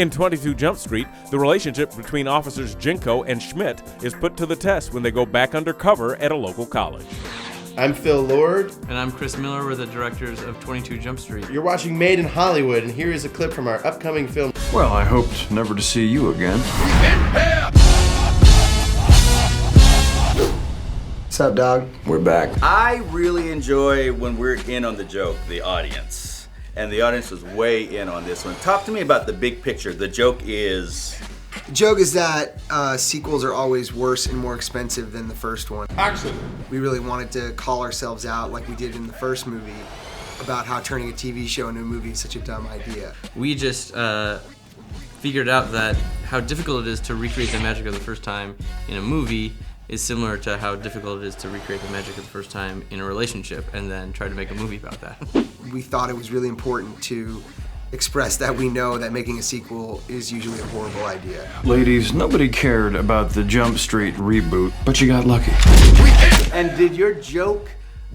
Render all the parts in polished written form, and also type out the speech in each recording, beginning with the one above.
In 22 Jump Street, the relationship between officers Jenko and Schmidt is put to the test when they go back undercover at a local college. I'm Phil Lord. And I'm Chris Miller. We're the directors of 22 Jump Street. You're watching Made in Hollywood, and here is a clip from our upcoming film. Well, I hoped never to see you again. What's up, dog? We're back. I really enjoy when we're in on the joke, the audience. And the audience was way in on this one. Talk to me about the big picture. The joke is... The joke is that sequels are always worse and more expensive than the first one. Actually, we really wanted to call ourselves out like we did in the first movie about how turning a TV show into a movie is such a dumb idea. We just figured out that how difficult it is to recreate the magic of the first time in a movie is similar to how difficult it is to recreate the magic of the first time in a relationship and then try to make a movie about that. We thought it was really important to express that we know that making a sequel is usually a horrible idea. Ladies, nobody cared about the Jump Street reboot, but you got lucky. And did your joke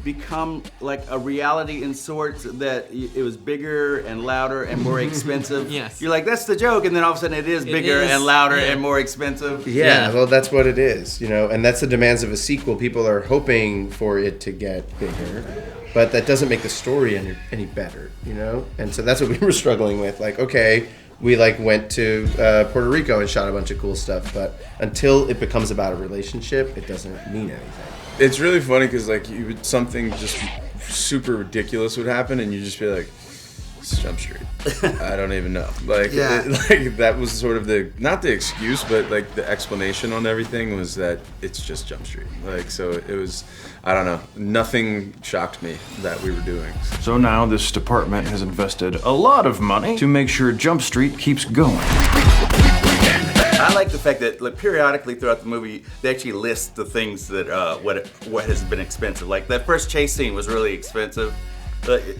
become like a reality in sorts that it was bigger and louder and more expensive? Yes. You're like, that's the joke, and then all of a sudden it is bigger and louder and more expensive? Yeah, well, that's what it is, you know, and that's the demands of a sequel. People are hoping for it to get bigger, but that doesn't make the story any better, you know? And so that's what we were struggling with. Like, okay, we went to Puerto Rico and shot a bunch of cool stuff, but until it becomes about a relationship, it doesn't mean anything. it's really funny because something just super ridiculous would happen, and you'd just be like, "It's Jump Street." I don't even know. That was sort of not the excuse, but the explanation on everything was that it's just Jump Street. So it was, I don't know. Nothing shocked me that we were doing. So now this department has invested a lot of money to make sure Jump Street keeps going. I like the fact that periodically throughout the movie they actually list the things that what has been expensive. Like that first chase scene was really expensive.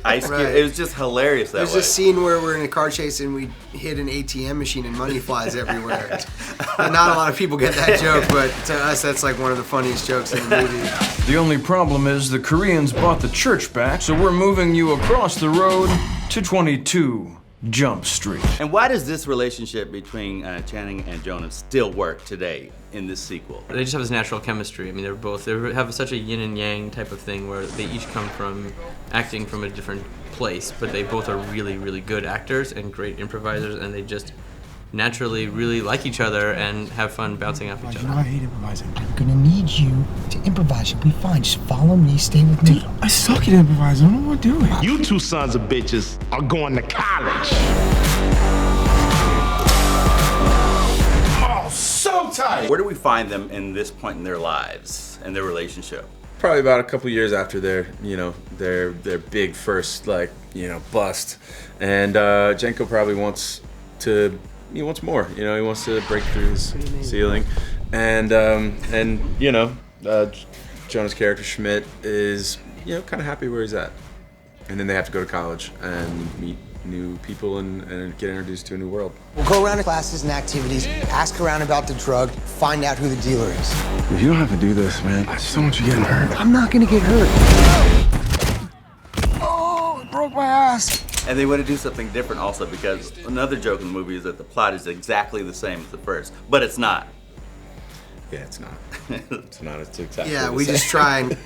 Ice cube, it was just hilarious that way. There's a scene where we're in a car chase and we hit an ATM machine and money flies everywhere. And not a lot of people get that joke, but to us that's one of the funniest jokes in the movie. The only problem is the Koreans bought the church back, so we're moving you across the road to 22 Jump Street. And why does this relationship between Channing and Jonah still work today in this sequel? They just have this natural chemistry. I mean, they have such a yin and yang type of thing where they each come from acting from a different place, but they both are really, really good actors and great improvisers, and they just naturally really like each other and have fun bouncing off each other. I hate improvising. I'm gonna need you to improvise. You'll be fine. Just follow me. Stay with me. Dude, I suck at improvising. I don't know what to do. You two sons of bitches are going to college. Oh, so tight. Where do we find them in this point in their lives and their relationship? Probably about a couple years after their big first bust, and Jenko probably wants more. He wants to break through his ceiling, and Jonah's character Schmidt is kind of happy where he's at, and then they have to go to college and meet new people and get introduced to a new world. We'll go around to classes and activities, ask around about the drug, find out who the dealer is. You don't have to do this, man. I just don't want you getting hurt. I'm not gonna get hurt. Oh, it broke my ass. And they want to do something different also, because another joke in the movie is that the plot is exactly the same as the first, but it's not. Yeah, it's not. It's not. It's exactly. Yeah, the we same. just try and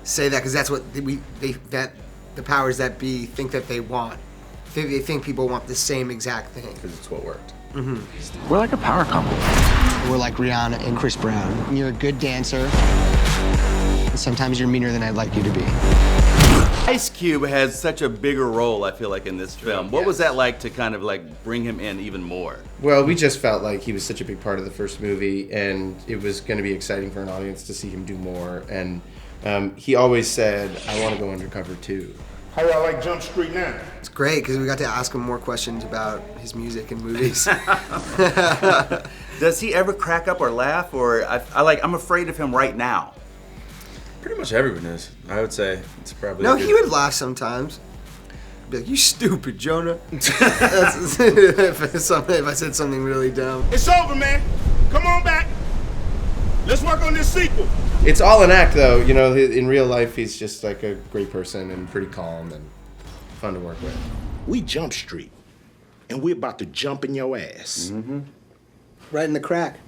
say that because that's what the powers that be think that they want. They think people want the same exact thing. Because it's what worked. We're like a power couple. We're like Rihanna and Chris Brown. You're a good dancer. And sometimes you're meaner than I'd like you to be. Ice Cube has such a bigger role, I feel like, in this film. What was that like to kind of bring him in even more? Well, we just felt like he was such a big part of the first movie, and it was going to be exciting for an audience to see him do more. And he always said, "I want to go undercover too." How y'all like Jump Street now? It's great because we got to ask him more questions about his music and movies. Does he ever crack up or laugh? Or I'm afraid of him right now. Pretty much everyone is. I would say it's probably. No, he would laugh sometimes. Be like, "You stupid, Jonah." if I said something really dumb. It's over, man. Come on back. Let's work on this sequel. It's all an act, though. In real life, he's just a great person and pretty calm and fun to work with. We Jump Street. and we're about to jump in your ass. Right in the crack.